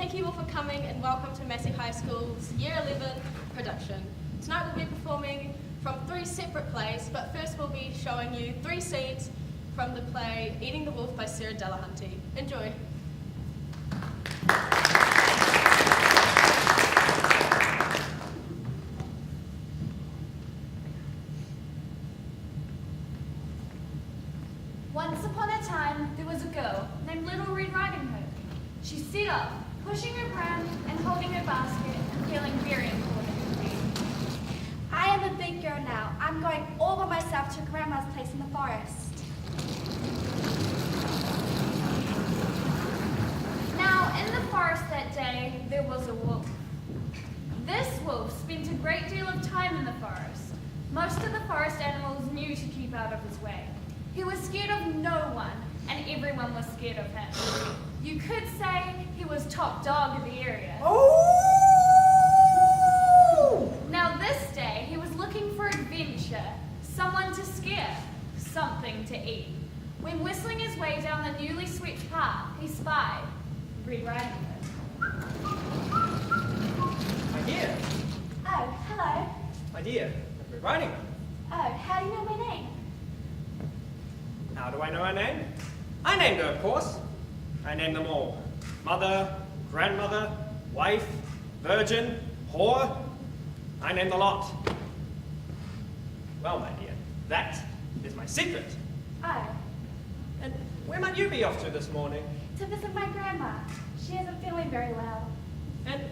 Thank you all for coming and welcome to Massey High School's Year 11 production. Tonight we'll be performing from 3 separate plays, but first we'll be showing you 3 scenes from the play Eating the Wolf by Sarah Delahunty. Enjoy. Once upon a time, there was a girl named Little Red Riding Hood. She set off, pushing her pram and holding her basket and feeling very important indeed. I am a big girl now. I'm going all by myself to Grandma's place in the forest. Now, in the forest that day, there was a wolf. This wolf spent a great deal of time in the forest. Most of the forest animals knew to keep out of his way. He was scared of no one, and everyone was scared of him. You could say he was top dog of the area. Oh! Now this day, he was looking for adventure, someone to scare, something to eat. When whistling his way down the newly swept path, he spied Red Riding Hood. My dear, Oh, hello. my dear, Red Riding Hood. Oh, how do you know my name? How do I know her name? I named her, of course. I named them all. Mother, grandmother, wife, virgin, whore. I named the lot. Well, my dear, that is my secret. Oh, And where might you be off to this morning? to visit my grandma. She isn't feeling very well. And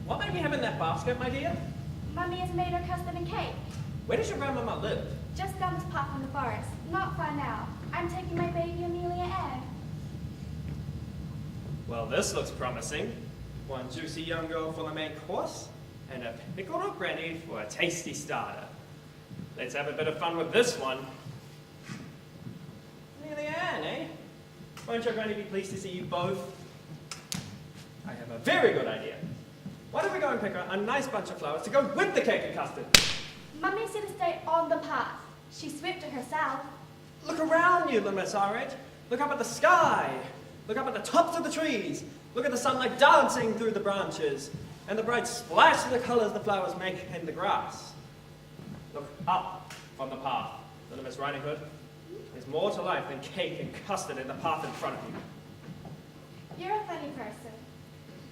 what might we have in that basket, my dear? Mummy has made her custard and cake. Where does your grandmama live? Just down this path in the forest. Not far now. I'm taking my baby Amelia Ann. Well, this looks promising. One juicy young girl for the main course, and a pickled oak granny for a tasty starter. Let's have a bit of fun with this one. Amelia Ann, eh? Won't your granny be pleased to see you both? I have a very good idea. Why don't we go and pick a nice bunch of flowers to go with the cake and custard? Mummy said to stay on the path. She swept it herself. Look around you, little Miss Arrett. Look up at the sky. Look up at the tops of the trees. Look at the sunlight dancing through the branches and the bright splash of the colors the flowers make in the grass. Look up from the path, little Miss Riding Hood. There's more to life than cake and custard in the path in front of you. You're a funny person.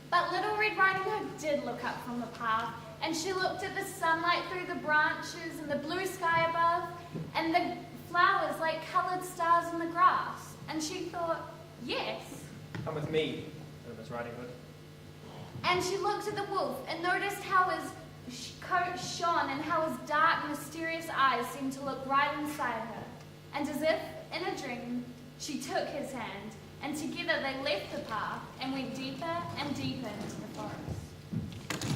But Little Red Riding Hood did look up from the path, and she looked at the sunlight through the branches and the blue sky above, and the flowers like coloured stars in the grass. And she thought, yes. Come with me, little Miss Riding Hood. And she looked at the wolf and noticed how his coat shone and how his dark, mysterious eyes seemed to look right inside her. And as if in a dream, she took his hand, and together they left the path and went deeper and deeper into the forest.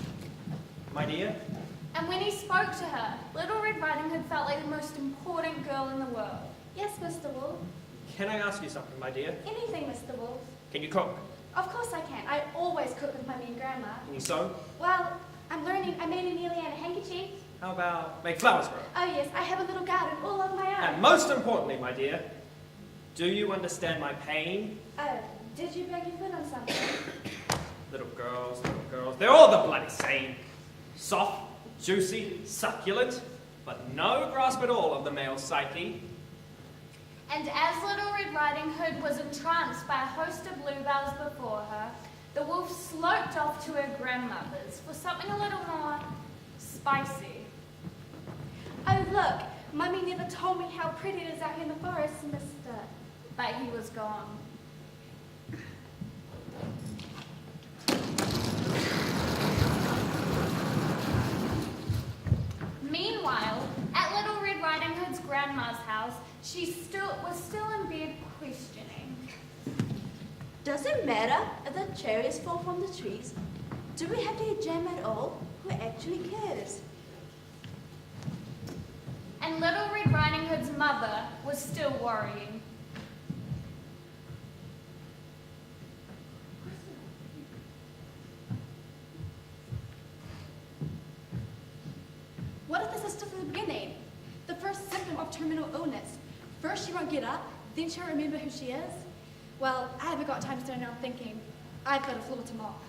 My dear, And when he spoke to her, Little Red Riding Hood felt like the most important girl in the world. Yes, Mr. Wolf. can I ask you something, my dear? Anything, Mr. Wolf. Can you cook? Of course I can. I always cook with Mummy and Grandma. Can you sew? Well, I'm learning. I made Amelia Ann a handkerchief. How about make flowers grow? Oh yes, I have a little garden all of my own. And most importantly, my dear, do you understand my pain? Oh, did you beg your foot on something? Little girls, they're all the bloody same. Soft, juicy, succulent, but no grasp at all of the male psyche. And as Little Red Riding Hood was entranced by a host of bluebells before her, the wolf sloped off to her grandmother's for something a little more spicy. Oh look, Mummy never told me how pretty it is out here in the forest, Mister. But he was gone. Meanwhile, at Little Red Riding Hood's grandma's house, she was still in bed questioning. Does it matter if the cherries fall from the trees? Do we have to eat jam at all? Who actually cares? And Little Red Riding Hood's mother was still worrying. What if this is just the beginning? The first symptom of terminal illness. First she won't get up, then she'll remember who she is. Well, I haven't got time to stand around thinking. I've got a floor to mop.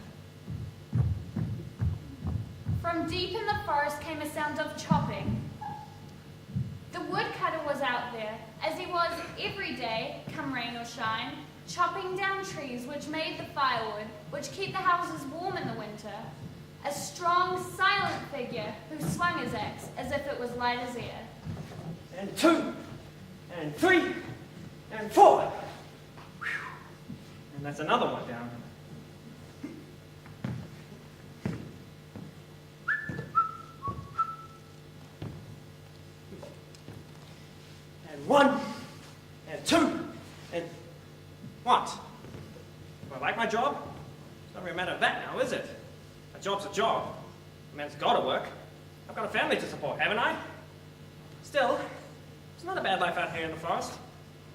From deep in the forest came a sound of chopping. The woodcutter was out there, as he was every day, come rain or shine, chopping down trees which made the firewood, which keep the houses warm in the winter. A strong, silent figure who swung his axe as if it was light as air. And 2, and 3, and 4. Whew. And that's another one down. And 1, and 2, and what? Do I like my job? It's not really a matter of that now, is it? A job's a job. A man's got to work. I've got a family to support, haven't I? Still, it's not a bad life out here in the forest.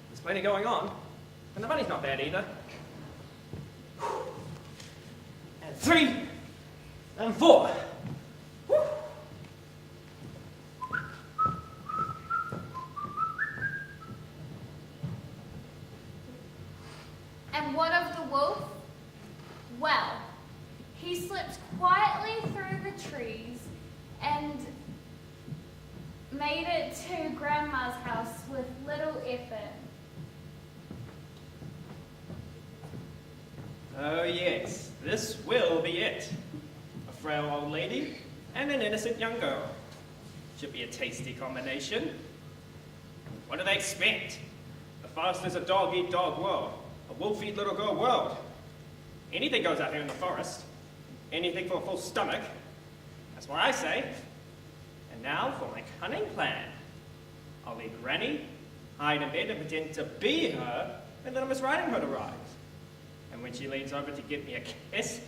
There's plenty going on, and the money's not bad either. And 3, and 4. Whew. And what of the wolf? Well, he slipped quietly through the trees and made it to Grandma's house with little effort. Oh yes, this will be it. A frail old lady and an innocent young girl. Should be a tasty combination. What do they expect? The forest is a dog-eat-dog world. A wolf-eat little girl world. Anything goes out here in the forest. Anything for a full stomach. That's what I say. And now for my cunning plan. I'll leave Granny, hide in bed and pretend to be her, and little Miss Riding Hood arrives. And when she leans over to give me a kiss,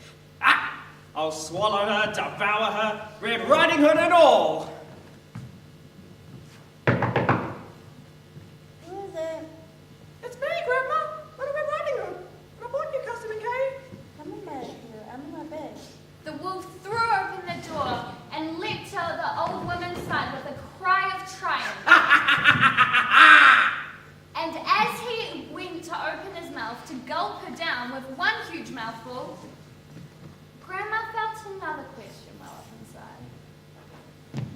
I'll swallow her, devour her, Red Riding Hood and all. Who is it? It's me, Grandma, Little Red Riding Hood. And I brought you custom and cake. Come in bed here. I'm in my bed. The wolf threw open the door and leaped to the old woman's side with a cry of triumph. And as he went to open his mouth to gulp her down with one huge mouthful, Grandma felt another question well up inside.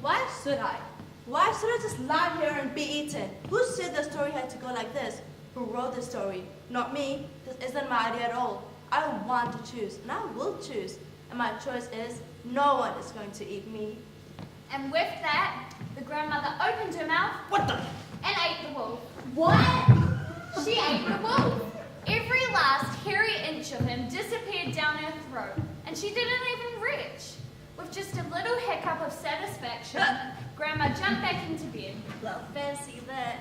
Why should I? Why should I just lie here and be eaten? Who said the story had to go like this? Who wrote the story? Not me. This isn't my idea at all. I want to choose, and I will choose. And my choice is, no one is going to eat me. And with that, the grandmother opened her mouth What the? and ate the wolf. What? She ate the wolf. Every last hairy inch of him disappeared down her throat, and she didn't even retch. With just a little hiccup of satisfaction, Grandma jumped back into bed. Well, fancy that.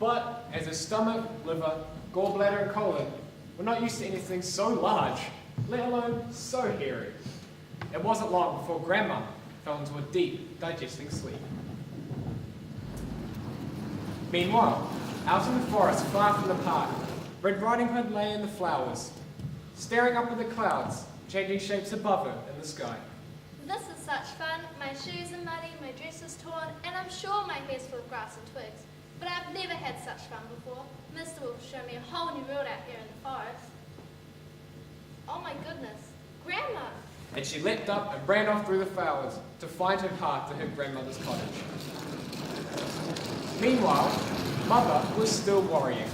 But as a stomach, liver, gallbladder, and colon, we're not used to anything so large, let alone so hairy. It wasn't long before Grandma fell into a deep, digesting sleep. Meanwhile, out in the forest far from the park, Red Riding Hood lay in the flowers, staring up at the clouds, changing shapes above her in the sky. This is such fun. My shoes are muddy, my dress is torn, and I'm sure my hair's full of grass and twigs. But I've never had such fun before. Mr. Wolf showed me a whole new world out here in the forest. Oh my goodness, Grandma! And she leapt up and ran off through the flowers to find her path to her grandmother's cottage. Meanwhile, Mother was still worrying.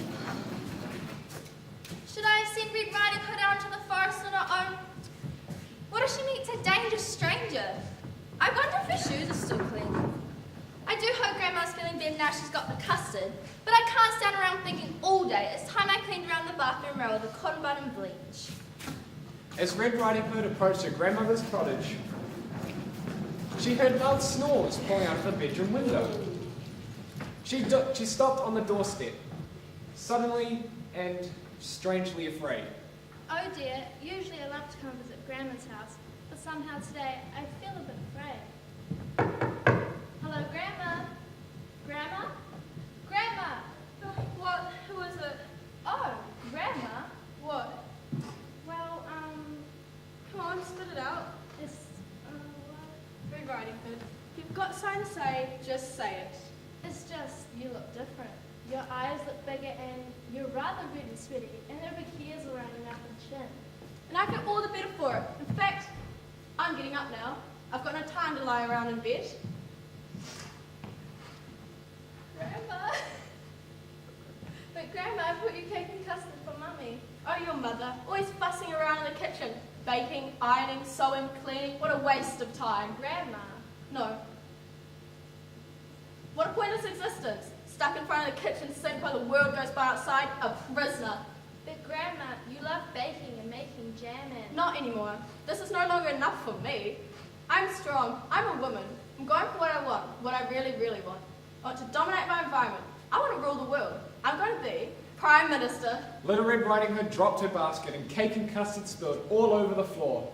Should I have sent Red Riding Hood out into the forest on her own? What if she meets a dangerous stranger? I wonder if her shoes are still clean. I do hope Grandma's feeling better now she's got the custard, but I can't stand around thinking all day. It's time I cleaned around the bathroom mirror with a cotton bud and bleach. As Red Riding Hood approached her grandmother's cottage, she heard loud snores pouring out of the bedroom window. She stopped on the doorstep, suddenly and strangely afraid. Oh dear, usually I love to come visit Grandma's house, but somehow today I feel a bit afraid. Hello, Grandma? Grandma? Grandma! What? Who is it? Oh, Grandma? What? Well, come on, spit it out. It's, trying to say, just say it. It's just, you look different. Your eyes look bigger and you're rather red and sweaty, and there are big hairs around your mouth and chin. And I get all the better for it. In fact, I'm getting up now. I've got no time to lie around in bed. Grandma! But Grandma, I brought you cake and custard for Mummy. Oh, your mother, always fussing around in the kitchen. Baking, ironing, sewing, cleaning. What a waste of time. Grandma. No. What a pointless existence. Stuck in front of the kitchen sink while the world goes by outside, a prisoner. But Grandma, you love baking and making jam and... Not anymore. This is no longer enough for me. I'm strong. I'm a woman. I'm going for what I want, what I really, really want. I want to dominate my environment. I want to rule the world. I'm going to be Prime Minister. Little Red Riding Hood dropped her basket and cake and custard spilled all over the floor.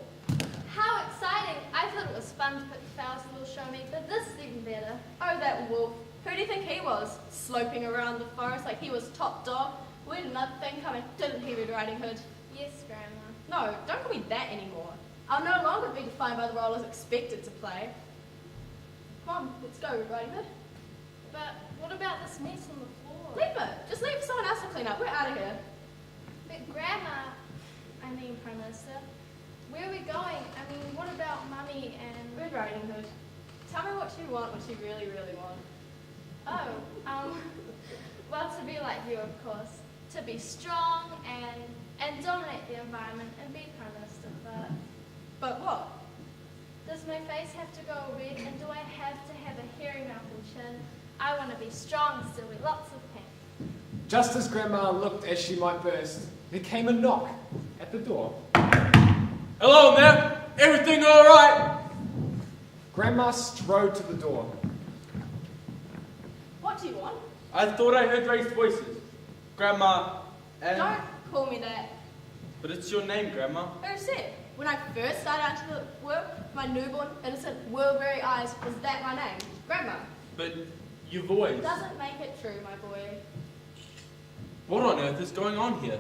How exciting! I thought it was fun to put the flowers the little show me, but this is even better. Oh, that wolf. Who do you think he was? Sloping around the forest like he was top dog? We had another thing coming, didn't he, Red Riding Hood? Yes, Grandma. No, don't call me that anymore. I'll no longer be defined by the role I was expected to play. Come on, let's go, Red Riding Hood. But what about this mess on the floor? Leave it. Just leave it for someone else to clean up. We're out of here. But Grandma, I mean Prime Minister, where are we going? I mean, what about Mummy and... Red Riding Hood. Tell me what you want, what you really, really want. Oh, well, to be like you, of course. To be strong and dominate the environment and be Prime Minister, but... But what? Does my face have to go red, and do I have to have a hairy mouth and chin? I want to be strong still with lots of pink. Just as Grandma looked as she might burst, there came a knock at the door. Hello, ma'am. Everything all right? Grandma strode to the door. What do you want? I thought I heard raised voices. Grandma, and... Don't call me that. But it's your name, Grandma. Who said? When I first started out to the work, my newborn, innocent, world-weary eyes, was that my name? Grandma. But you've always... Doesn't make it true, my boy. What on earth is going on here?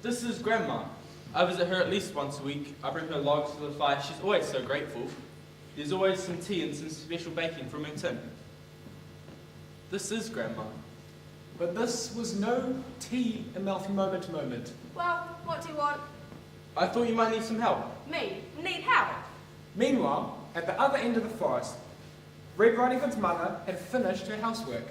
This is Grandma. I visit her at least once a week. I bring her logs to the fire. She's always so grateful. There's always some tea and some special baking from her tin. This is Grandma. But this was no tea and mouth moment. Well, what do you want? I thought you might need some help. Me? Need help? Meanwhile, at the other end of the forest, Red Riding Hood's mother had finished her housework.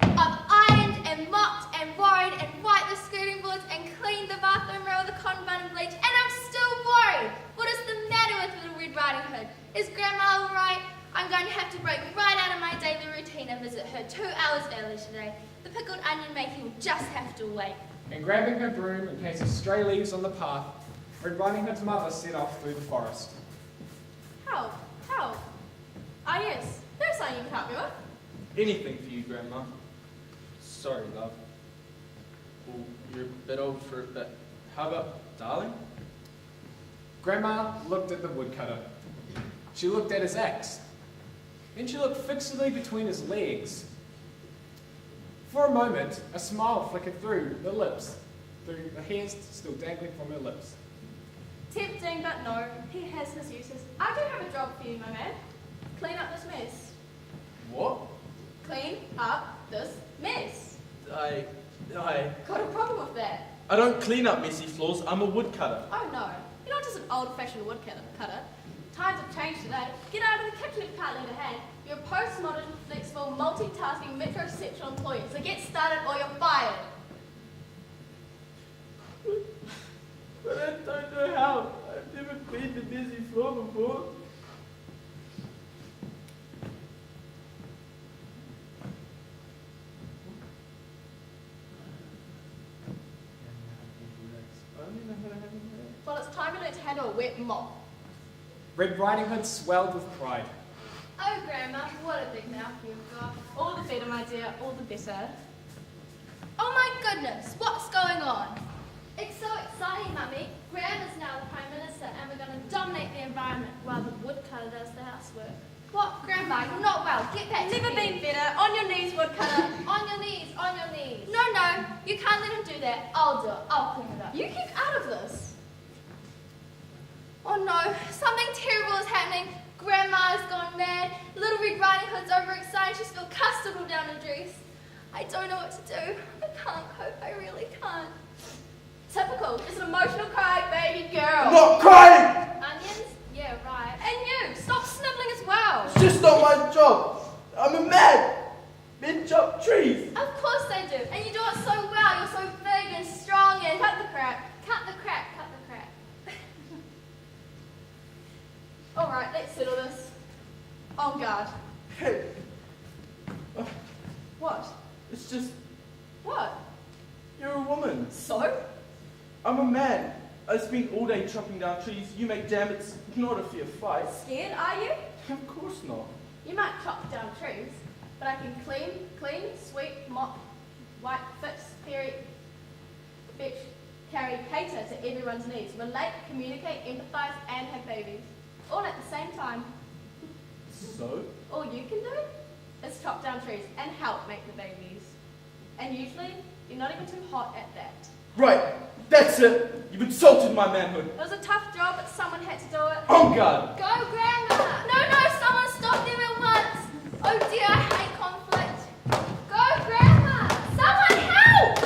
I've ironed and mopped and worried and wiped the skirting boards and cleaned the bathroom mirror with a cotton bud and bleach, and I'm still worried. What is the matter with Little Red Riding Hood? Is Grandma all right? I'm going to have to break right out of my daily routine and visit her 2 hours early today. The pickled onion making will just have to wait. And grabbing her broom in case of stray leaves on the path, Red Riding Hood's mother set off through the forest. Help? Help? Ah, yes. There's something you can help me with. Anything for you, Grandma. Sorry, love. Well, you're a bit old for it, but how about darling? Grandma looked at the woodcutter. She looked at his axe. Then she looked fixedly between his legs. For a moment, a smile flickered through the lips, through the hairs still dangling from her lips. Tempting, but no. He has his uses. I do have a job for you, my man. Clean up this mess. What? Clean up this mess. I Got a problem with that? don't clean up messy floors. I'm a woodcutter. Oh no. You're not just an old-fashioned woodcutter. Times have changed today. Get out of the kitchen if you can't lend a hand. You're a postmodern, flexible, multitasking, metrosexual employee. So get started or you're fired. But I don't know how. I've never cleaned a messy floor before. Well, it's time you learn to handle a wet mop. Red Riding Hood swelled with pride. Oh, Grandma, what a big mouth you've got. All the better, my dear. All the better. Oh my goodness, what's going on? It's so exciting, Mummy. Grandma's now the Prime Minister, and we're going to dominate the environment while the woodcutter does the housework. What, Grandma, you're not well. Get back to Never bed. been better. On your knees, woodcutter. On your knees, on your knees. No, you can't let him do that. I'll do it. I'll clean it up. You keep out of this. Oh no, something terrible is happening. Grandma's gone mad. Little Red Riding Hood's overexcited. She's spilled custard all down her dress. I don't know what to do. I can't cope. I really can't. Typical. It's an emotional cry, baby girl. Not crying! Onions? Yeah, right. And you, stop sniveling as well. It's just not my job. I'm a man. Men chop trees. Of course I do. And you do it so well. You're so big and strong and Cut the crap. cut the crap, cut the crap. All right, let's settle this. On guard. Hey, What? it's just, What? you're a woman. So? I'm a man. I spend all day chopping down trees. You make jam. It's not a fair fight. Scared, are you? Of course not. You might chop down trees, but I can clean, sweep, mop, wipe, fix, ferry, fetch, carry, cater to everyone's needs, relate, communicate, empathize, and have babies. All at the same time. So? All you can do is chop down trees and help make the babies. And usually, you're not even too hot at that. Right. That's it. You've insulted my manhood. It was a tough job, but someone had to do it. On guard. Go, Grandma! No, someone stop them at once! Oh dear, I hate conflict. Go, Grandma! Someone help!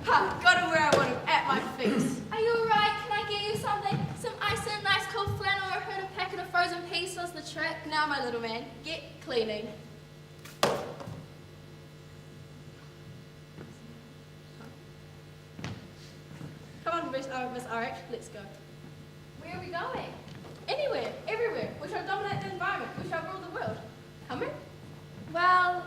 Ha! Got him where I want him, at my feet. Are you alright? Can I get you something? Some ice and a nice cold flannel, or a packet of frozen peas was the trick? Now, my little man, get cleaning. Come on, Miss RH, let's go. Where are we going? Anywhere, everywhere. We shall dominate the environment. We shall rule the world. Coming? Well,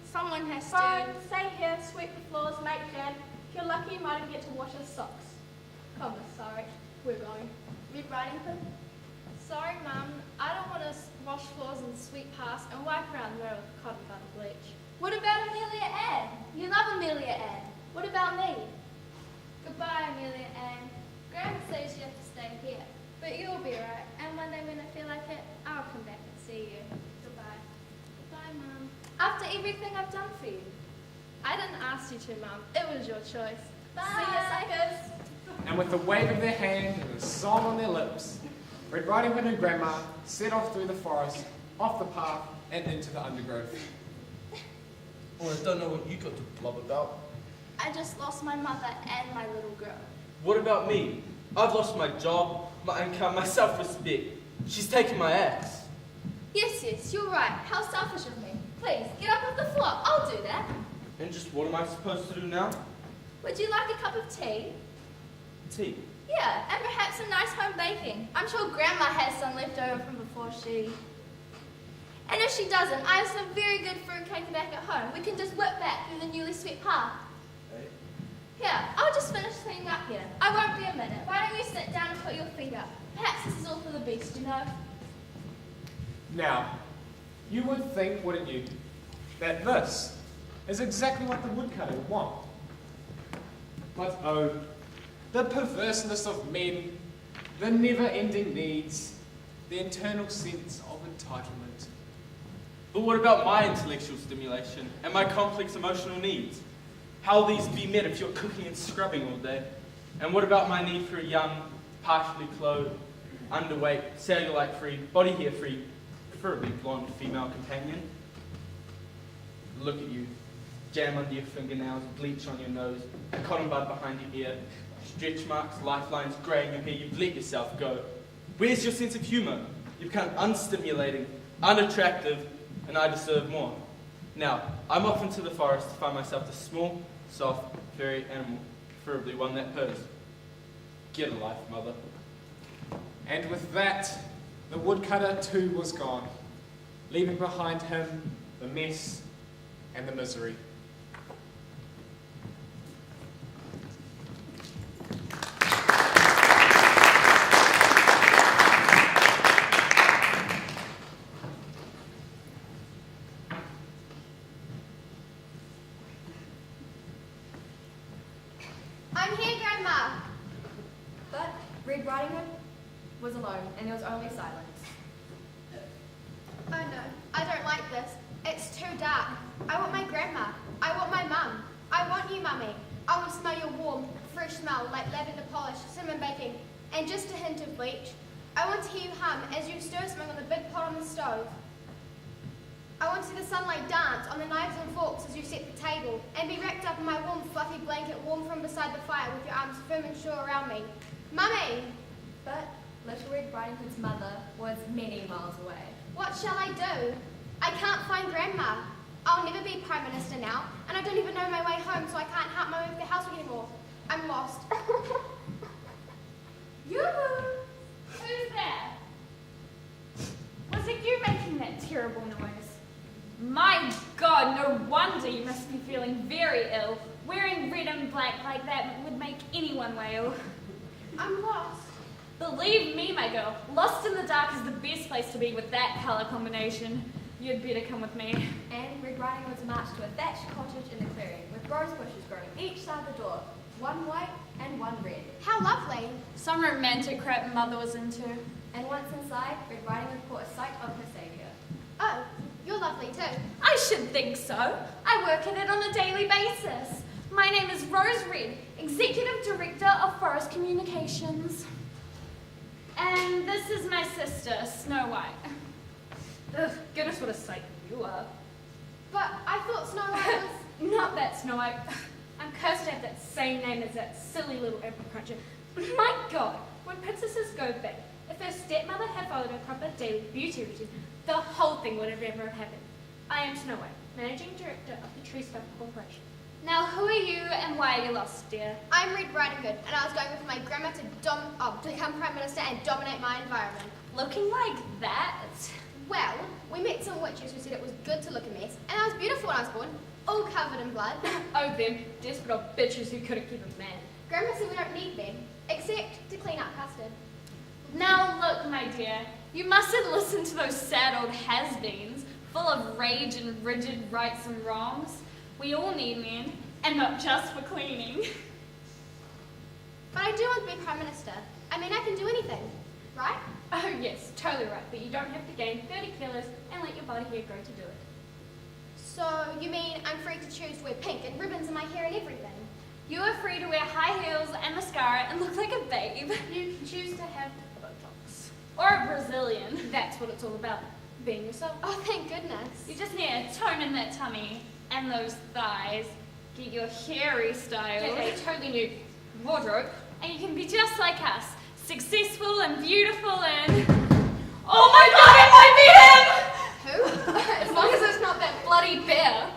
someone has Fine. to. Stay here, sweep the floors, make jam. If you're lucky, you might even get to wash his socks. Come, Miss RH, we're going. Red Riding Hood? Sorry, Mum. I don't want to wash floors and sweep past and wipe around the mirror with cotton bud bleach. What about Amelia Ann? You love Amelia Ann. What about me? Goodbye, Amelia Ann. Grandma says you have to stay here, but you'll be alright. And one day when I feel like it, I'll come back and see you. Goodbye. Goodbye, Mum. After everything I've done for you. I didn't ask you to, Mum. It was your choice. Bye. See ya, suckers. And with a wave of their hand and a song on their lips, Red Riding Hood and Grandma set off through the forest, off the path, and into the undergrowth. Oh, I don't know what you got to blob about. I just lost my mother and my little girl. What about me? I've lost my job, my income, my self-respect. She's taken my axe. Yes, you're right. How selfish of me. Please, get up off the floor. I'll do that. And just what am I supposed to do now? Would you like a cup of tea? Tea. Yeah, and perhaps some nice home baking. I'm sure Grandma has some left over from before she... And if she doesn't, I have some very good fruitcake back at home. We can just whip back through the newly swept path. Hey. Here, I'll just finish cleaning up here. I won't be a minute. Why don't you sit down and put your feet up? Perhaps this is all for the best, you know? Now, you would think, wouldn't you, that this is exactly what the woodcutter would want. But oh, the perverseness of men, the never-ending needs, the internal sense of entitlement. But what about my intellectual stimulation and my complex emotional needs? How will these be met if you're cooking and scrubbing all day? And what about my need for a young, partially clothed, underweight, cellulite-free, body hair-free, preferably blonde female companion? Look at you. Jam under your fingernails, bleach on your nose, a cotton bud behind your ear, stretch marks, lifelines, grey in your hair. You've let yourself go. Where's your sense of humour? You've become unstimulating, unattractive, and I deserve more. Now, I'm off into the forest to find myself a small, soft, furry animal, preferably one that purrs. Get a life, mother. And with that, the woodcutter too was gone, leaving behind him the mess and the misery. I'm here, Grandma. But Red Riding Hood was alone, and there was only silence. Oh no, I don't like this. It's too dark. I want my grandma. I want my mum. I want you, Mummy. I want to smell your warm, fresh smell like lavender polish, cinnamon baking, and just a hint of bleach. I want to hear you hum as you stir something on the big pot on the stove. I want to see the sunlight dance on the knives and forks as you set the table, and be wrapped up in my warm, fluffy blanket, warm from beside the fire with your arms firm and sure around me. Mummy! But Little Red Riding Hood's mother was many miles away. What shall I do? I can't find Grandma. I'll never be Prime Minister now, and I don't even know my way home, so I can't help Mummy with the housework anymore. I'm lost. Yoo-hoo! Who's there? Was it you making that terrible noise? My God, no wonder you must be feeling very ill. Wearing red and black like that would make anyone wail. I'm lost. Believe me, my girl, lost in the dark is the best place to be with that colour combination. You'd better come with me. And Red Riding Hood's marched to a thatched cottage in the clearing with rose bushes growing each side of the door, one white and one red. How lovely. Some romantic crap Mother was into. And once inside, Red Riding Hood caught a sight of her saviour. Oh, you're lovely too. I should think so. I work at it on a daily basis. My name is Rose Red, Executive Director of Forest Communications. And this is my sister, Snow White. Ugh, goodness, what a sight you are. But I thought Snow White was... Not that Snow White. I'm cursed to have that same name as that silly little apple cruncher. My God, when princesses go big, if her stepmother had followed a proper daily beauty routine, the whole thing would have never have happened. I am Snow White, Managing Director of the Tree Stump Corporation. Now, who are you and why are you lost, dear? I'm Red Riding Hood, and I was going with my grandma to become Prime Minister and dominate my environment. Looking like that? Well, we met some witches who said it was good to look a mess, and I was beautiful when I was born, all covered in blood. Oh, them desperate old bitches who couldn't keep a man. Grandma said we don't need them, except to clean up custard. Now look, my dear, you mustn't listen to those sad old has-beens, full of rage and rigid rights and wrongs. We all need men, and not just for cleaning. But I do want to be Prime Minister. I mean, I can do anything, right? Oh yes, totally right, but you don't have to gain 30 kilos and let your body hair grow to do it. So, you mean I'm free to choose to wear pink and ribbons in my hair and everything? You are free to wear high heels and mascara and look like a babe. You can choose to have Botox. Or a Brazilian. That's what it's all about, being yourself. Oh, thank goodness. You just need to tone in that tummy and those thighs, get your hair restyled, get a totally new wardrobe, and you can be just like us, successful and beautiful and... Oh my God, it might be him! Who? As long as it's not that bloody bear.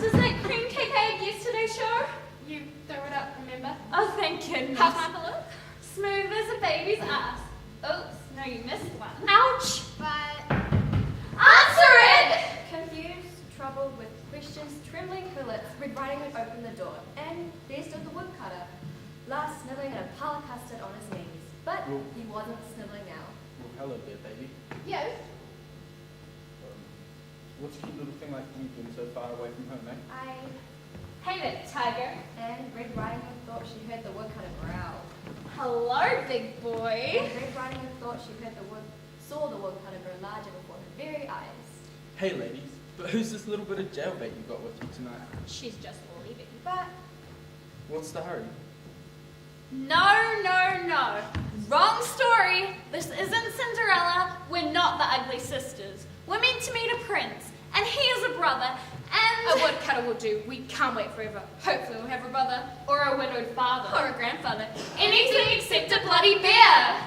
Does that cream cake I had yesterday show? You throw it up, remember? Oh, thank goodness. How can I have a look? Smooth as a baby's ass. Oops, no, you missed one. Ouch! But... Answer it! Confused, troubled, with questions trembling her lips, Red Riding Hood opened the door, and there stood the woodcutter, last snivelling at a pile of custard on his knees. But he wasn't snivelling now. Well, hello there, baby. You? What's a cute little thing like you doing so far away from home, eh? Hey there, tiger. And Red Riding Hood thought she heard the woodcutter growl. Hello, big boy. And Red Riding Hood thought she saw the woodcutter grow larger before her very eyes. Hey, ladies, but who's this little bit of jailbait you got with you tonight? She's just leaving. But What's the hurry? No, no, no. Wrong story. This isn't Cinderella. We're not the ugly sisters. We're meant to meet a prince, and he is a brother, and... A woodcutter will do. We can't wait forever. Hopefully we'll have a brother, or a widowed father, or a grandfather. Anything except a bloody bear.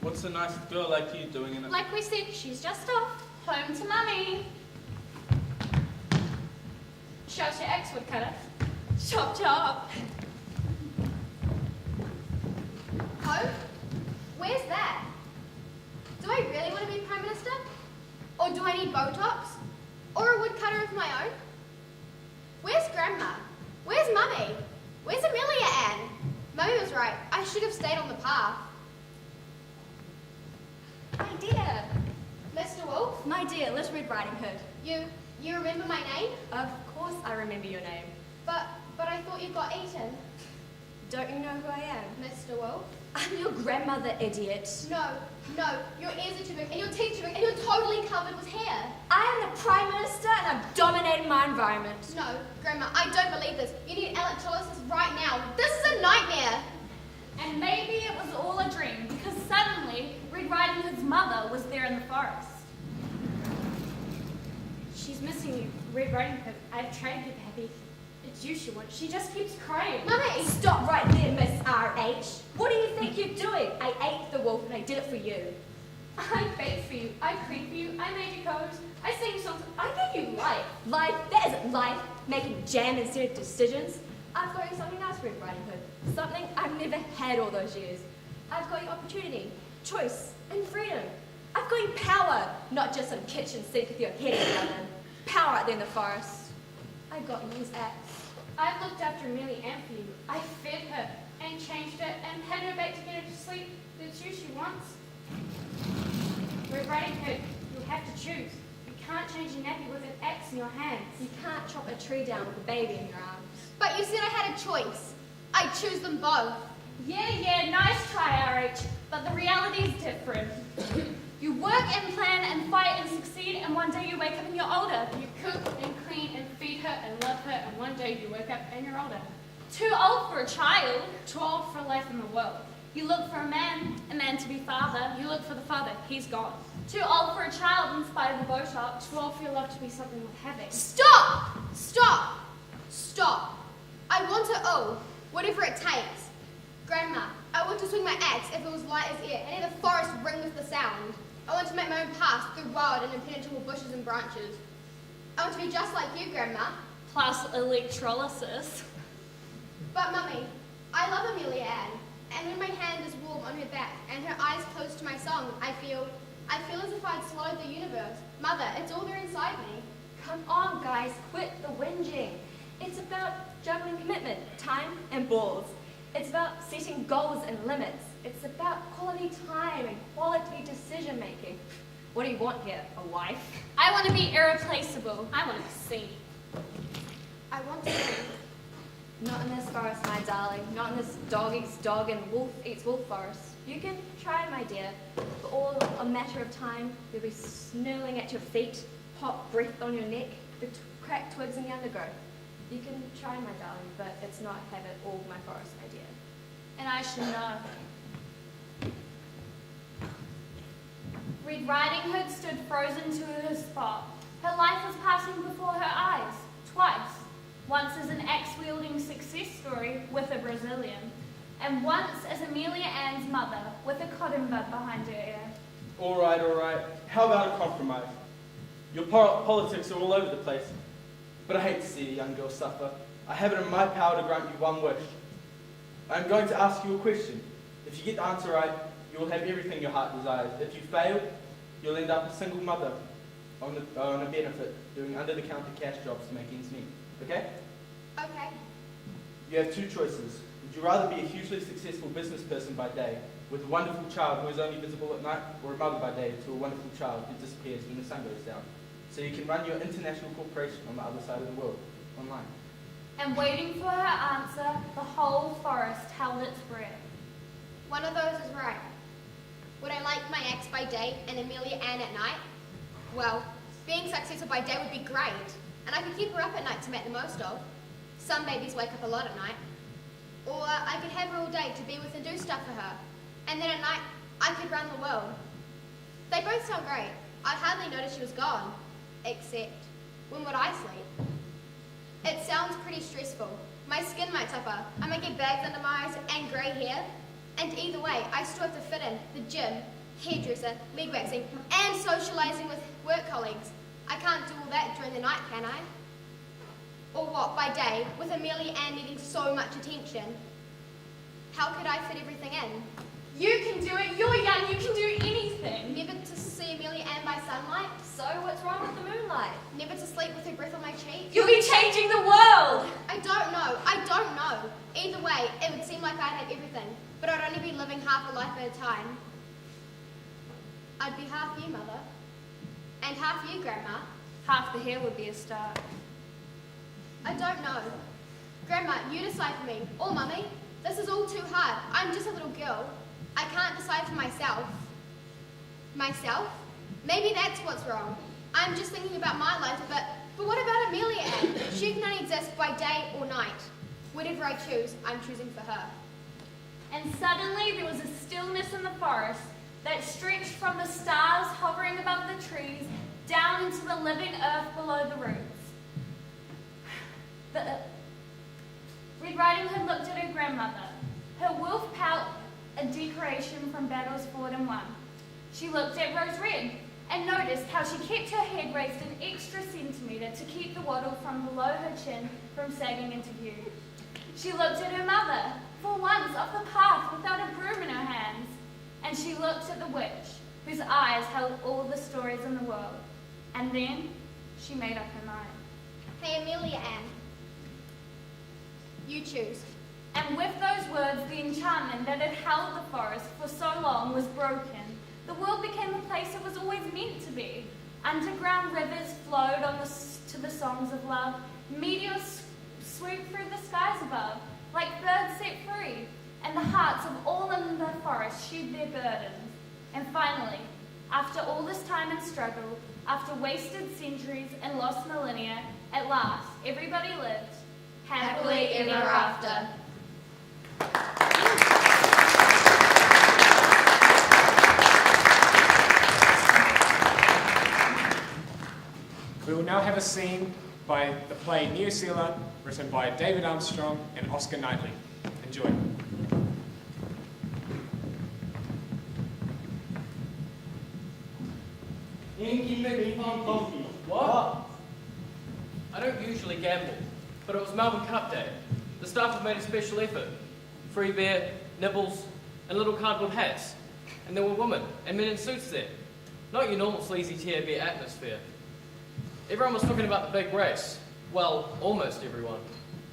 What's a nice girl like you doing in it? Like we said, she's just off. Home to mummy. Shouts your ex, woodcutter. Chop, chop. Home? Where's that? Do I really want to be Prime Minister? Or do I need Botox? Or a woodcutter of my own? Where's Grandma? Where's Mummy? Where's Amelia Ann? Mummy was right. I should have stayed on the path. my dear, Mr. Wolf? my dear, Little Red Riding Hood. You remember my name? Of course I remember your name. But I thought you got eaten. Don't you know who I am? Mr. Wolf? I'm your grandmother, idiot. No, your ears are too big and your teeth too big and you're totally covered with hair. I am the Prime Minister and I'm dominating my environment. No, Grandma, I don't believe this. You need electrolysis right now. This is a nightmare. And maybe it was all a dream, because suddenly Red Riding Hood's mother was there in the forest. She's missing you, Red Riding Hood. I've tried to get happy. It's you she wants. She just keeps crying. Mummy! Stop right there, Miss RH. What do you think you're doing? I ate the wolf and I did it for you. I baked for you. I cleaned for you. I made you coats. I sang songs. I gave you life. Life? That isn't life. Making jam instead of decisions. I've got you something else, Red Riding Hood. Something I've never had all those years. I've got you opportunity, choice, and freedom. I've got you power, not just some kitchen sink with your head in the oven. Power out there in the forest. I got you his axe. I looked after Millie Ann for you. I fed her and changed her and had her back to get her to sleep. It's you she wants. Red Riding Hood, you have to choose. You can't change your nappy with an axe in your hands. You can't chop a tree down with a baby in your arms. But you said I had a choice. I choose them both. Yeah, nice try, RH. But the reality is different. You work and plan and fight and succeed, and one day you wake up and you're older. You cook and clean and feed her and love her, and one day you wake up and you're older. Too old for a child, too old for life in the world. You look for a man to be father. You look for the father, he's gone. Too old for a child in spite of the Botox. Too old for your love to be something worth having. Stop! Stop! Stop! I want it all, whatever it takes. Grandma, I want to swing my axe if it was light as air, and let the forest ring with the sound. I want to make my own path through wild and impenetrable bushes and branches. I want to be just like you, Grandma. Plus electrolysis. But, Mummy, I love Amelia Ann, and when my hand is warm on her back and her eyes close to my song, I feel as if I'd swallowed the universe. Mother, it's all there inside me. Come on, guys, quit the whinging. It's about juggling commitment, time, and balls. It's about setting goals and limits. It's about quality time and quality decision making. What do you want here? A wife? I want to be irreplaceable. I want to sing. I want to sing. Not in this forest, my darling. Not in this dog eats dog and wolf eats wolf forest. You can try, my dear. For all a matter of time, you'll be snurling at your feet, hot breath on your neck, the cracked twigs in the undergrowth. You can try, my darling, but it's not have it all my forest, my dear. And I should know. Red Riding Hood stood frozen to her spot. Her life was passing before her eyes, twice. Once as an axe-wielding success story with a Brazilian, and once as Amelia Ann's mother with a cotton bud behind her ear. All right. How about a compromise? Your politics are all over the place, but I hate to see a young girl suffer. I have it in my power to grant you one wish. I'm going to ask you a question. If you get the answer right, you will have everything your heart desires. If you fail, you'll end up a single mother on a benefit, doing under-the-counter cash jobs to make ends meet. Okay? Okay. You have two choices. Would you rather be a hugely successful business person by day, with a wonderful child who is only visible at night, or a mother by day to a wonderful child who disappears when the sun goes down? So you can run your international corporation on the other side of the world, online. And waiting for her answer, the whole forest held its breath. One of those is right. Would I like my ex by day and Amelia Ann at night? Well, being successful by day would be great, and I could keep her up at night to make the most of. Some babies wake up a lot at night. Or I could have her all day to be with and do stuff for her. And then at night, I could run the world. They both sound great. I'd hardly notice she was gone. Except, when would I sleep? It sounds pretty stressful. My skin might suffer. I might get bags under my eyes and grey hair. And either way, I still have to fit in the gym, hairdresser, leg waxing, and socialising with work colleagues. I can't do all that during the night, can I? Or what, by day, with Amelia Ann needing so much attention? How could I fit everything in? You can do it. You're young. You can do anything. Never to see Amelia Ann by sunlight? So what's wrong with the moonlight? Never to sleep with her breath on my cheek? You'll be changing the world. I don't know. Either way, it would seem like I'd have everything, but I'd only be living half a life at a time. I'd be half you, Mother, and half you, Grandma. Half the hair would be a start. I don't know. Grandma, you decide for me, or Mummy. This is all too hard. I'm just a little girl. I can't decide for myself. Myself? Maybe that's what's wrong. I'm just thinking about my life, but what about Amelia Ann? She can only exist by day or night. Whatever I choose, I'm choosing for her. And suddenly there was a stillness in the forest that stretched from the stars hovering above the trees down into the living earth below the roots. Red Riding Hood looked at her grandmother, her wolf pelt a decoration from battles fought and won. She looked at Rose Red and noticed how she kept her head raised an extra centimetre to keep the wattle from below her chin from sagging into view. She looked at her mother, for once off the path without a broom in her hands, and she looked at the witch, whose eyes held all the stories in the world. And then she made up her mind. Hey, Amelia Ann. You choose. And with those words, the enchantment that had held the forest for so long was broken. The world became the place it was always meant to be. Underground rivers flowed to the songs of love. Meteors swooped through the skies above, like birds set free. And the hearts of all in the forest shed their burdens. And finally, after all this time and struggle, after wasted centuries and lost millennia, at last, everybody lived happily ever after. We will now have a scene by the play New Zealand, written by David Armstrong and Oscar Knightley. Enjoy. What? I don't usually gamble, but it was Melbourne Cup Day. The staff have made a special effort. Free beer, nibbles, and little cardboard hats. And there were women and men in suits there. Not your normal sleazy TAB atmosphere. Everyone was talking about the big race. Well, almost everyone.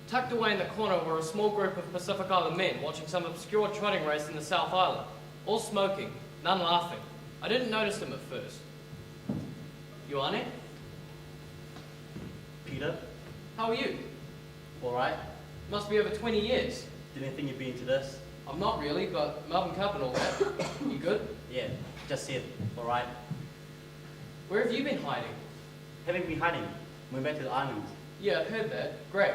Tucked away in the corner were a small group of Pacific Island men watching some obscure trotting race in the South Island. All smoking, none laughing. I didn't notice them at first. You on it? Peter, How are you? alright? Must be over 20 years. Didn't think you'd be into this? I'm not really, but Melbourne Cup and all that. You good? Yeah, just here, alright? Where have you been hiding? Haven't been hiding. Went back to the islands. Yeah, I've heard that. Great.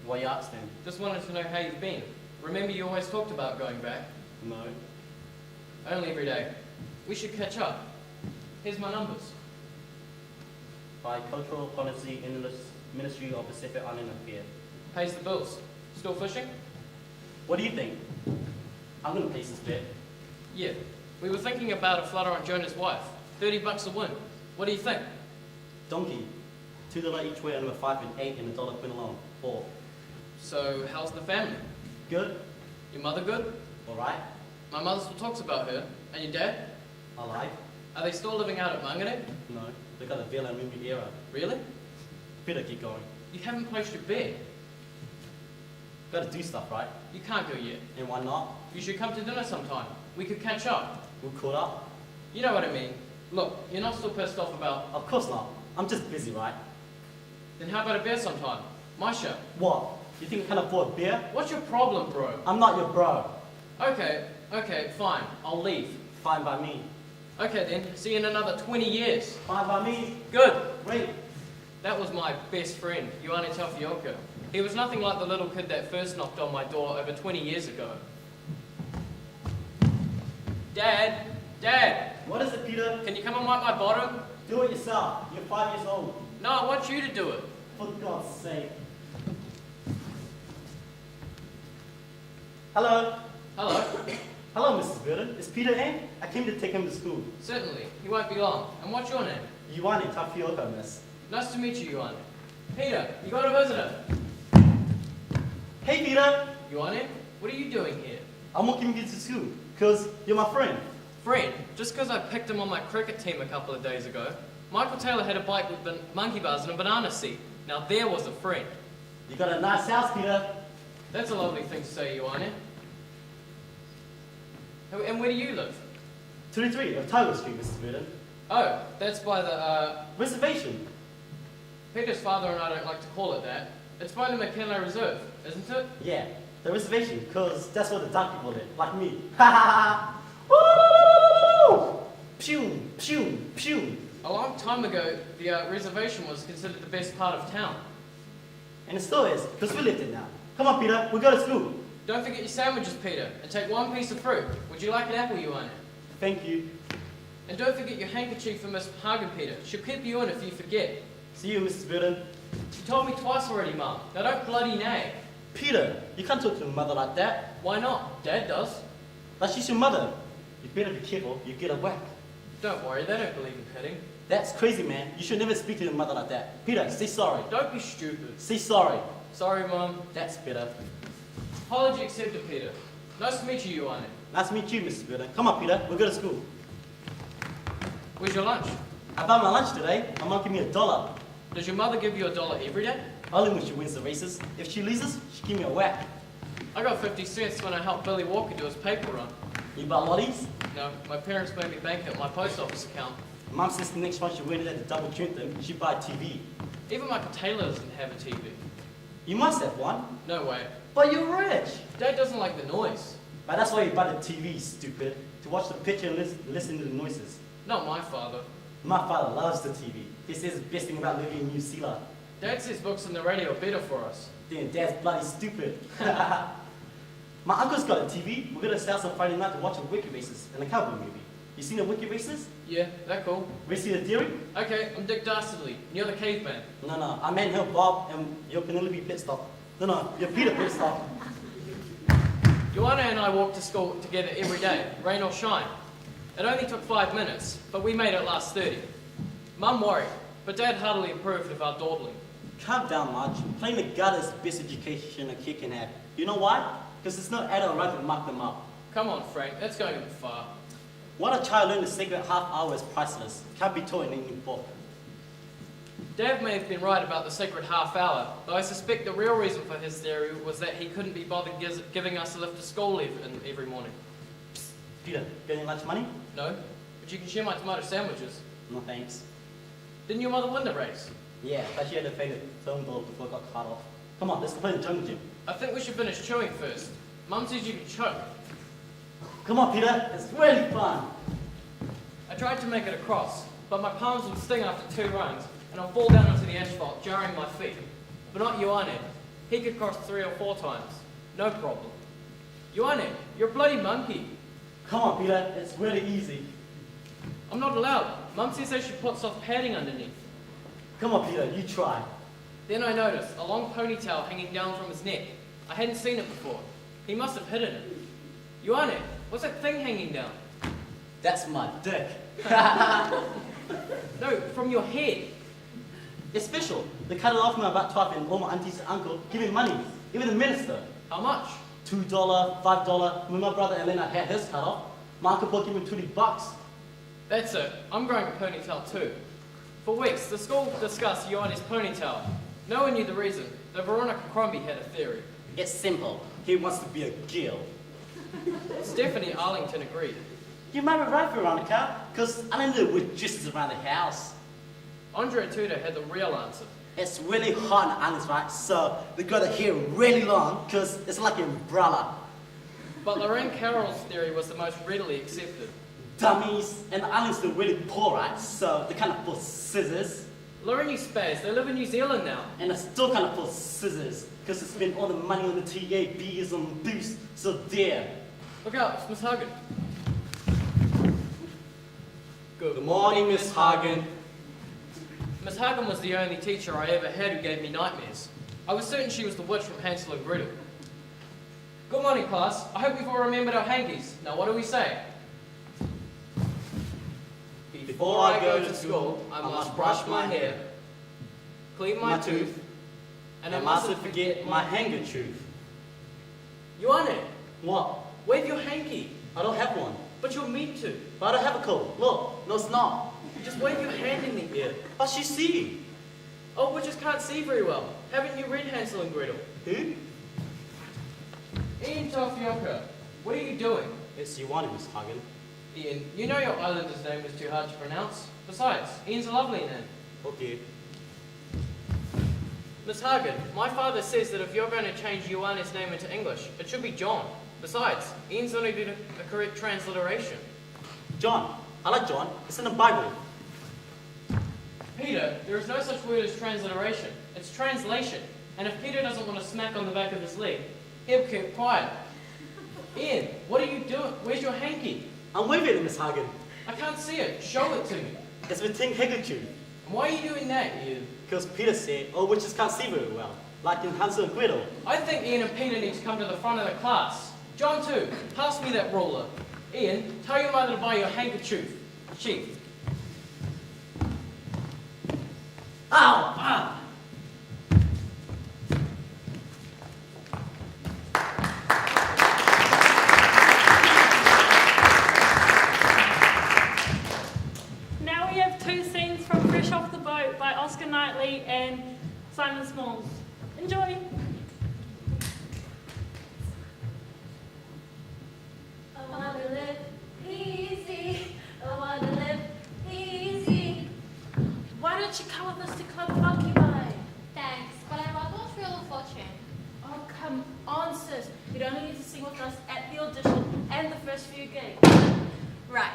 Why you asking? Just wanted to know how you've been. Remember you always talked about going back? No. Only every day. We should catch up. Here's my numbers. By Cultural Policy in the Ministry of Pacific Island Affairs. Pays the bills. Still fishing? What do you think? I'm gonna place this bet. Yeah. We were thinking about a flutter on Jonah's wife. $30 a win. What do you think? Donkey. $2 each way on number 5 and 8 and $1 quid along. 4. So, how's the family? Good? Your mother good? Alright? My mother still talks about her. And your dad? Alive? Are they still living out at Mangere? No. They got a Villa and Movie era. Really? Better keep going. You haven't placed your bet. Gotta do stuff, right? You can't go yet. And why not? You should come to dinner sometime. We could catch up. We're caught up? You know what I mean. Look, you're not still pissed off about... Of course not. I'm just busy, right? Then how about a beer sometime? My show. What? You think I can afford beer? What's your problem, bro? I'm not your bro. Okay, fine. I'll leave. Fine by me. Okay then, see you in another 20 years. Fine by me. Good. Wait. That was my best friend, Ioane Tawhioka. He was nothing like the little kid that first knocked on my door over 20 years ago. Dad! Dad! What is it, Peter? Can you come and wipe my bottom? Do it yourself. You're 5 years old. No, I want you to do it. For God's sake. Hello. Hello. Hello, Mrs. Burden. Is Peter in? I came to take him to school. Certainly. He won't be long. And what's your name? Ioane Tawhioka, miss. Nice to meet you, Ioane. Peter, you got a visitor. Hey, Peter. Ioane, what are you doing here? I'm walking you to school, because you're my friend. Friend, just because I picked him on my cricket team a couple of days ago. Michael Taylor had a bike with monkey bars and a banana seat. Now there was a friend. You got a nice house, Peter. That's a lovely thing to say, Ioane. And where do you live? 23 of Tyler Street, Mrs. Burden. Oh, that's by the, Reservation. Peter's father and I don't like to call it that. It's by the McKinley Reserve, isn't it? Yeah. The reservation, because that's where the dark people live, like me. Ha ha ha! Woo! Pew, pew, pew. A long time ago, the reservation was considered the best part of town. And it still is, because we lived it now. Come on, Peter, we go to school. Don't forget your sandwiches, Peter, and take one piece of fruit. Would you like an apple, Ioane? Thank you. And don't forget your handkerchief for Miss Hagen, Peter. She'll keep you in if you forget. See you, Mrs. Burden. You told me twice already, Mum. Now don't bloody nag. Peter, you can't talk to your mother like that. Why not? Dad does. But she's your mother. You better be careful, you get a whack. Don't worry, they don't believe in petting. That's crazy, man. You should never speak to your mother like that. Peter, say sorry. Don't be stupid. Say sorry. Sorry, Mum. That's better. Apology accepted, Peter. Nice to meet you, Ioane. Nice to meet you, Mrs. Burden. Come on, Peter, we'll go to school. Where's your lunch? I bought my lunch today. My mom gave me $1. Does your mother give you $1 every day? Only when she wins the races. If she loses, she give me a whack. I got 50 cents when I helped Billy Walker do his paper run. You bought lotties? No, my parents made me bank at my post office account. Mom says the next one she wins at the double tune them, she buy a TV. Even Michael Taylor doesn't have a TV. You must have one. No way. But you're rich. Dad doesn't like the noise. But that's why you buy the TV, stupid. To watch the picture and listen to the noises. Not my father. My father loves the TV. He says the best thing about living in New Zealand. Dad says books on the radio are better for us. Then Dad's bloody stupid. My uncle's got a TV. We're gonna stay out on Friday night to watch the Wiki Races and a cowboy movie. You seen the Wiki Races? Yeah, that cool. We see the Deering? Okay, I'm Dick Dastardly. You're the caveman. No, I'm Anthill Bob and you're Penelope Pitstop. No, you're Peter Pitstop. Ioane and I walk to school together every day, rain or shine. It only took 5 minutes, but we made it last 30. Mum worried, but Dad heartily approved of our dawdling. Calm down, Marge. Playing the gutter is the best education a kid can have. You know why? Because there's no adult right to mark them up. Come on, Frank, that's going a bit far. What a child learned the sacred half hour is priceless. Can't be taught in any book. Dad may have been right about the sacred half hour, though I suspect the real reason for his theory was that he couldn't be bothered giving us a lift to school every morning. Psst. Peter, got any lunch money? No, but you can share my tomato sandwiches. No thanks. Didn't your mother win the race? Yeah, but she had to fade the phone bill before it got cut off. Come on, let's go play the jungle gym. I think we should finish chewing first. Mum says you can choke. Come on, Peter, it's really fun. I tried to make it across, but my palms would sting after 2 runs, and I'll fall down onto the asphalt, jarring my feet. But not Ioane. He could cross 3 or 4 times. No problem. Ioane, you're a bloody monkey. Come on, Peter, it's really easy. I'm not allowed. Mum says I should put soft padding underneath. Come on, Peter, you try. Then I noticed a long ponytail hanging down from his neck. I hadn't seen it before. He must have hidden it. Ioane, what's that thing hanging down? That's my dick. No, from your head. It's special. They cut it off when I'm about 12 and all my aunties and uncle give me money. Even the minister. How much? $2, $5. When my brother Elena had his cut off, my uncle Paul gave me $20. That's it. I'm growing a ponytail too. For weeks, the school discussed Ioane's ponytail. No one knew the reason, though Veronica Crombie had a theory. It's simple. He wants to be a girl. Stephanie Arlington agreed. You might be right, Veronica, because I don't know which dresses around the house. Andrea Tudor had the real answer. It's really hot in islands, right? So they got the hair really long, because it's like an umbrella. But Lorraine Carroll's theory was the most readily accepted. Dummies, and the islands are really poor, right? So they can't afford scissors. Lorraine, you spaz, they live in New Zealand now. And they still can't afford scissors, because they spend all the money on the TA, beers, and booze. So there. Look out, it's Miss Hagen. Good morning, Miss Hagen. Miss Hagen was the only teacher I ever had who gave me nightmares. I was certain she was the witch from Hansel and Gretel. Good morning, class. I hope you've all remembered our hankies. Now, what do we say? Before I go to school, I must brush my hair, clean my tooth, and I mustn't forget my handkerchief. Ioane, What? wave your hanky. I don't have one. But you're meant to. But I don't have a coat. Look, no, it's not. Just wave your hand in the air. But she see. Oh, witches can't see very well. Haven't you read Hansel and Gretel? Who? Ian Tofioka, what are you doing? It's Ioane, Miss Hagen. Ian, you know your islander's name is too hard to pronounce. Besides, Ian's a lovely name. Okay. Miss Hagen, my father says that if you're going to change Ioane's name into English, it should be John. Besides, Ian's only did a correct transliteration. John. I like John. It's in the Bible. Peter, there is no such word as transliteration. It's translation. And if Peter doesn't want to smack on the back of his leg, he'll keep quiet. Ian, what are you doing? Where's your hanky? I'm waving it, Miss Hagen. I can't see it. Show it to me. It's with Ting Hegatu. And why are you doing that, Ian? Because Peter said, oh, witches can't see very well. Like in Hansel and Gretel. I think Ian and Peter need to come to the front of the class. John too, pass me that ruler. Ian, tell your mother to buy your handkerchief. Chief. Ow! Ah! Now we have two scenes from Fresh Off the Boat by Oscar Knightley and Simon Smalls. Enjoy! I wanna live easy. I wanna live easy. Why don't you come with us to Club Funky Boy? Thanks, but I'd rather watch Wheel of Fortune. Oh, come on, sis. You'd only need to sing with us at the audition and the first few gigs. Right.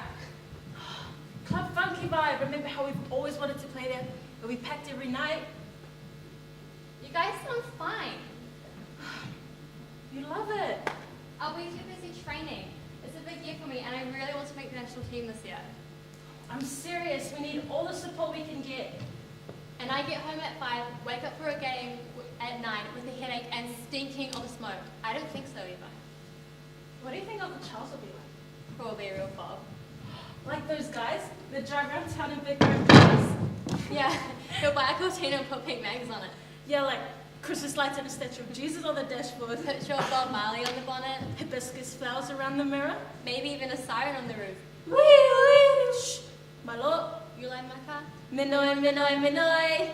Club Funky Boy. Remember how we've always wanted to play there? And we packed every night? You guys sound fine. You love it. I'll be too busy training. It's a big year for me, and I really want to make the national team this year. I'm serious. We need all the support we can get. And I get home at 5, wake up for a game at 9 with a headache and stinking of smoke. I don't think so, Eva. What do you think Uncle Charles will be like? Probably a real fob. Like those guys that drive around town in big red cars? Yeah, he'll buy a cortina and put pink mags on it. Yeah, like Christmas lights and a statue of Jesus on the dashboard. Picture of Bob Marley on the bonnet. Hibiscus flowers around the mirror. Maybe even a siren on the roof. Wee wee! Shh! My lord. You like my car? Minoi, minoi, minoi.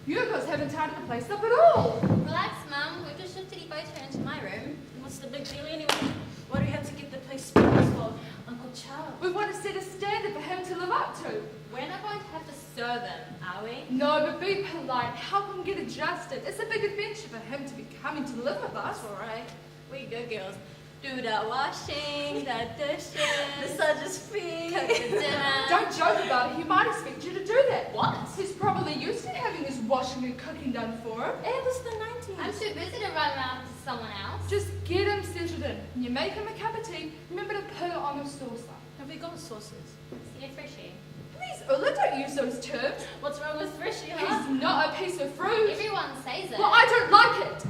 You guys haven't tidied the place up at all. Relax, Mum. We've just shifted Evoto into my room. What's the big deal anyway? What do we have to get the place spotless for? Uncle Charles. We want to set a standard for him to live up to. We're not going to have to serve him, are we? No, but be polite. Help him get adjusted. It's a big adventure for him to be coming to live with us. All right. We good girls. Do the washing, the dishes, Massage's feet. cook the dinner. Don't joke about it. He might expect you to do that. What? He's probably used to having his washing and cooking done for him. And it's the 90s. I'm too busy to run around to someone else. Just get him settled in. When you make him a cup of tea, remember to put it on the saucer. Have we got sauces? See you, Frishy. Please, Ulla, don't use those terms. What's wrong with Frishy, huh? He's not a piece of fruit. Everyone says it. Well, I don't like it.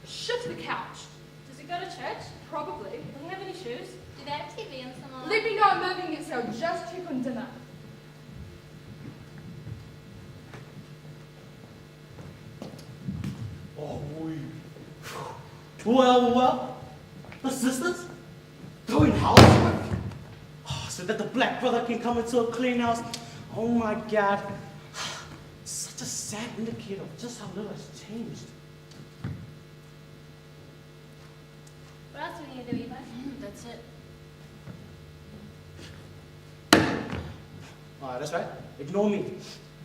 Shift the couch. Does he go to church? Probably. Does he have any shoes? Do they have TV in someone? Let me know I'm moving it, so just check on dinner. Oh, we. Well. The sisters? Doing housework. Oh, so that the black brother can come into a clean house. Oh my God. Such a sad indicator of just how little has changed. What else do we need to do, Eva? That's it. Oh, that's right. Ignore me.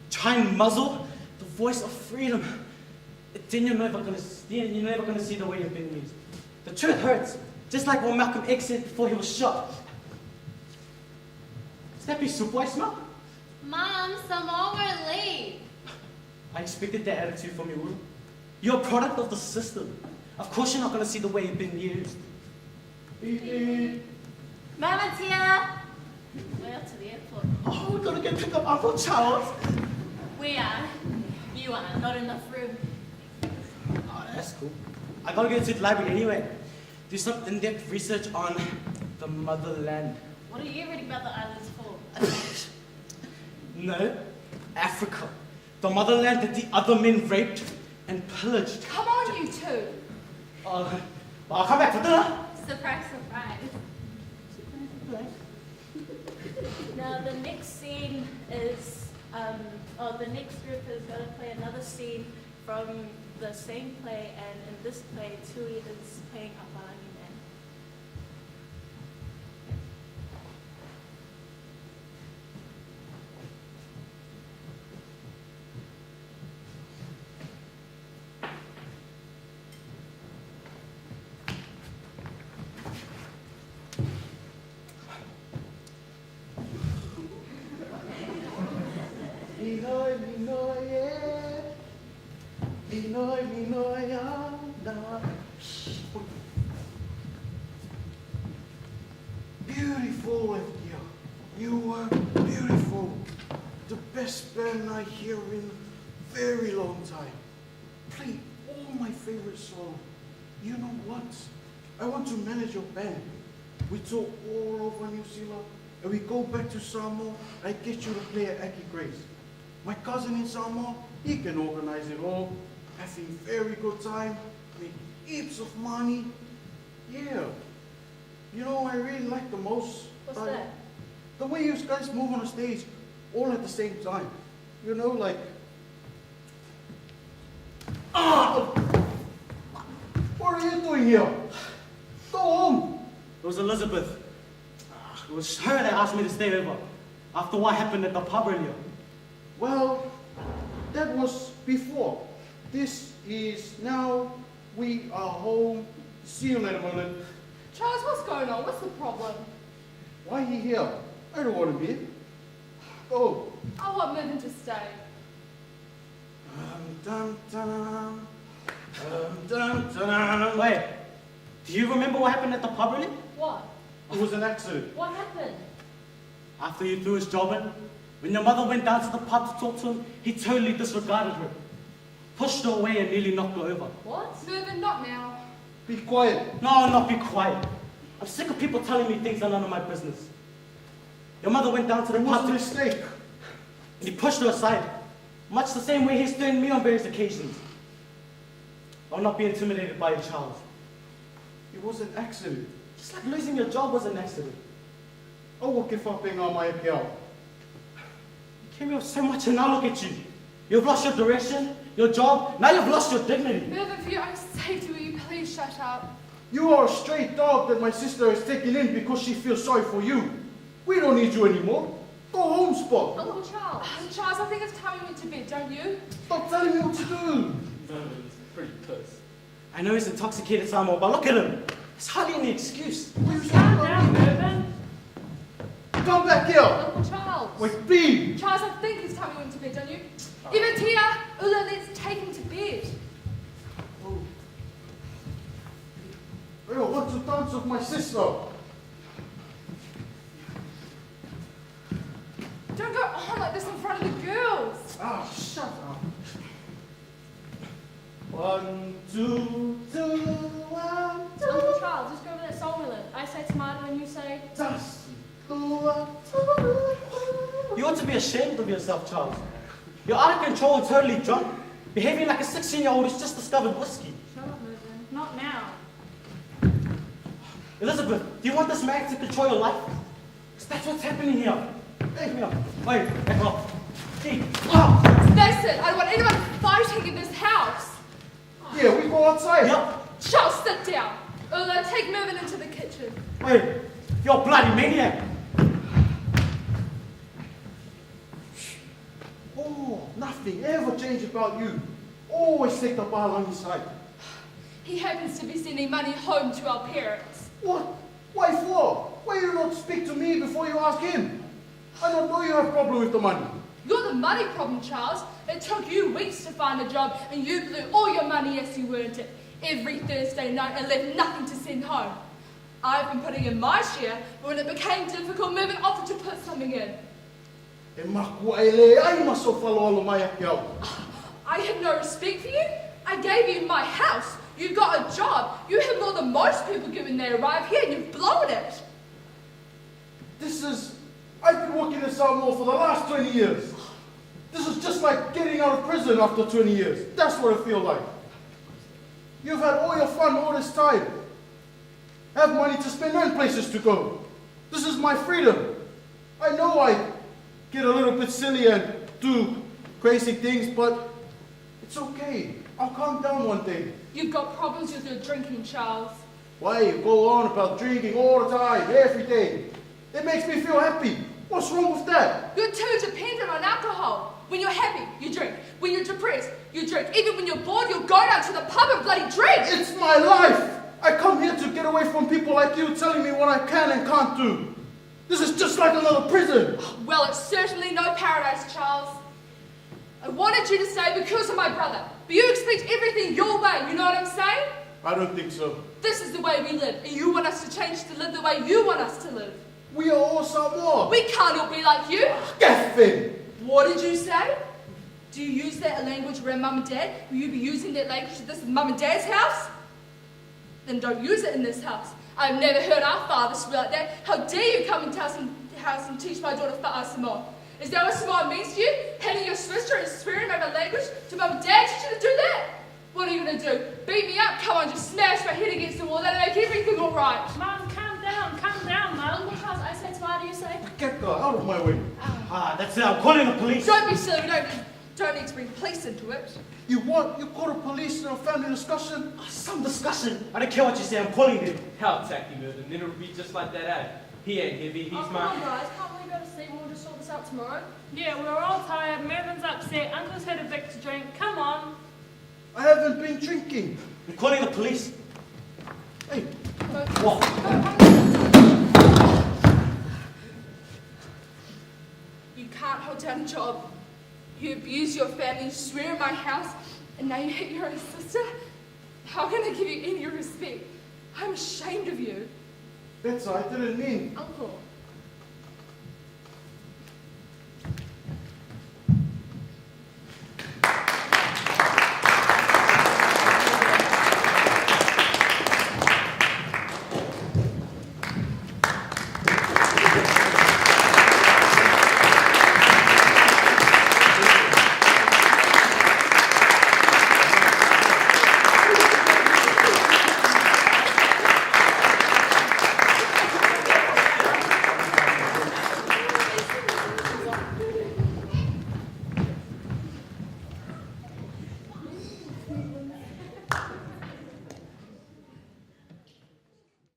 Try and muzzle the voice of freedom. Then you're never gonna see the way you've been used. The truth hurts, just like what Malcolm X said before he was shot. Does that be soup I smell? Mom, some more will leave. I expected that attitude from you. You're a product of the system. Of course you're not gonna see the way you've been used. Mama's here. We're out to the airport. Oh, we're gonna go pick up Uncle Charles. We are. You are. Not enough room. Oh, that's cool. I gotta go to the library anyway. Do some in-depth research on the motherland. What are you reading about the islands for? No, Africa. The motherland that the other men raped and pillaged. Come on, you two. I'll come back for dinner. Surprise, surprise. Now the next scene is, the next group is going to play another scene from the same play, and in this play, Tui is playing Apalani Man. beautiful, Evgia. You were beautiful. The best band I hear in a very long time. Play all my favorite songs. You know what? I want to manage your band. We tour all over New Zealand, and we go back to Samoa. I get you to play at Aki Grace. My cousin in Samoa, he can organize it all. Having very good time, make heaps of money. Yeah. You know, I really like the most. What's that? The way you guys move on the stage, all at the same time. You know, like. What are you doing here? Go home. It was Elizabeth. It was her that asked me to stay over after what happened at the pub earlier. Well, that was before. This is now. We are home. See you later, Merlin. Charles, what's going on? What's the problem? Why are you here? I don't want to be here. Go. I want Mervyn to stay. Dum, dum, dum, dum. Wait, do you remember what happened at the pub earlier? What? It was an accident. What happened? After you threw his job in, when your mother went down to the pub to talk to him, he totally disregarded her. Pushed her away and nearly knocked her over. What? Mervyn, not now. Be quiet. No, not be quiet. I'm sick of people telling me things are none of my business. Your mother went down to the It pub was a mistake. and he pushed her aside, much the same way he's doing me on various occasions. I'll not be intimidated by your child. It was an accident. Just like losing your job was an accident. Oh, what if I'm being on my account? You came here so much and now look at you. You've lost your direction, your job, now you've lost your dignity. Mervyn, for your own safety, will you please shut up? You are a stray dog that my sister has taken in because she feels sorry for you. We don't need you anymore. Go home, Spot. Uncle Charles. Charles, I think it's time we went to bed, don't you? Stop telling me what to do. Mervyn's pretty pissed. I know he's intoxicated somehow, but look at him. It's hardly any excuse. Calm down, Mervyn. Come back here. Uncle Charles. Wait, please. Charles, I think it's time we went to bed, don't you? Even Tia, Ula, let's take him to bed. I want to dance with my sister. Don't go on like this in front of the girls. Ah, shut up. 1, 2, 2, 1, 2. Uncle Charles, just go over that song we learned. I say tomato and you say... Das. You ought to be ashamed of yourself, Charles. You're out of control and totally drunk, behaving like a 16-year-old who's just discovered whiskey. Shut up, Mervyn. Not now. Elizabeth, do you want this man to control your life? Because that's what's happening here. Hey, come here. Wait, back off. Hey, That's it. I don't want anyone fighting in this house. Yeah, we go outside. Yep. Charles, sit down. Ula, take Mervyn into the kitchen. Wait, you're a bloody maniac. Oh, nothing ever changed about you. Always take the ball on your side. He happens to be sending money home to our parents. What? Why for? Why you not speak to me before you ask him? I don't know you have a problem with the money. You're the money problem, Charles. It took you weeks to find a job, and you blew all your money as you earned it every Thursday night and left nothing to send home. I've been putting in my share, but when it became difficult, Mervyn offered to put something in. E maku ele ai maso faloalo mai akiau. I have no respect for you. I gave you my house. You got a job. You have more than most people get when they arrive here, and you've blown it. I've been working in Samoa for the last 20 years. This is just like getting out of prison after 20 years. That's what I feel like. You've had all your fun all this time. Have money to spend and places to go. This is my freedom. I know I get a little bit silly and do crazy things, but it's okay. I'll calm down one day. You've got problems with your drinking, Charles. Why you go on about drinking all the time, every day? It makes me feel happy. What's wrong with that? You're too dependent on alcohol. When you're happy, you drink. When you're depressed, you drink. Even when you're bored, you'll go down to the pub and bloody drink. It's my life. I come here to get away from people like you telling me what I can and can't do. This is just like another prison. Well, it's certainly no paradise, Charles. I wanted you to stay because of my brother. But you expect everything your way, you know what I'm saying? I don't think so. This is the way we live, and you want us to change to live the way you want us to live. We are all Samoa. We can't all be like you. Gaffin! What did you say? Do you use that language around Mum and Dad? Will you be using that language at this Mum and Dad's house? Then don't use it in this house. I've never heard our father swear like that. How dare you come into house and teach my daughter Fa'a Samoa? Is that what Samoa means to you? Handing your sister and swearing by my language to Mum and Dad teach you to do that? What are you going to do? Beat me up? Come on, just smash my head against the wall. That'll make everything all right. Mum, calm down, Mum. What has I said to her, do you say? Get out of my way. That's it. I'm calling the police. Don't be silly. We don't need to bring police into it. You what? You call the police in a family discussion? Some discussion. I don't care what you say. I'm calling them. How tacky, Merlin. Then it'll be just like that ad. He ain't heavy, he's Come my... on, guys. Can't we go to sleep? We'll just sort this out tomorrow. Yeah, we're all tired. Mervin's upset. Uncle's had a bit to drink. Come on. I haven't been drinking. I'm calling the police. Hey. What? You can't hold down a job. You abuse your family, you swear in my house, and now you hit your own sister? How can I give you any respect? I'm ashamed of you. That's I didn't mean. Uncle,